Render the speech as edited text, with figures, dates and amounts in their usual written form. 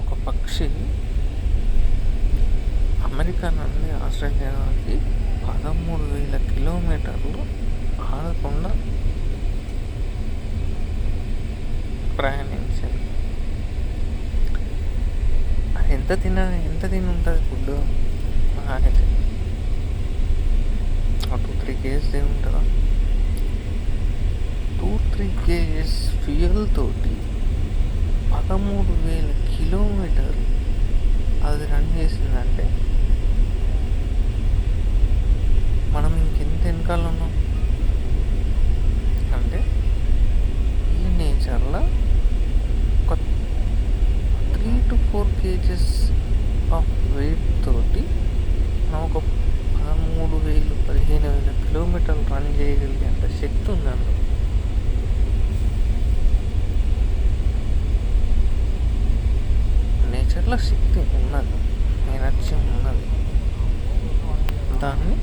ఒక పక్షి అమెరికా నుండి ఆస్ట్రేలియాకి 13,000 కిలోమీటర్లు ఆగకుండా ప్రయాణించింది. అది ఎంత తిని ఉంటుంది ఫుడ్ అయితే 2-3 కేజీస్ తిని ఉంటుందా? 2-3 కేజీస్ ఫ్యూయల్ తోటి 13,000 కిలోమీటర్లు అది రన్ చేసిందంటే మనం ఇంకెంత వెనకాల ఉన్నాం అంటే ఈ నేచర్లో ఒక 3-4 కేజెస్ ఆఫ్ వెయిట్ తోటి మనం ఒక 13,000-15,000 కిలోమీటర్లు రన్ చేయగలిగేంత శక్తి ఉంది అందులో. నేచర్లో శక్తి ఉన్నది, ఎనర్జీ ఉన్నది. దాన్ని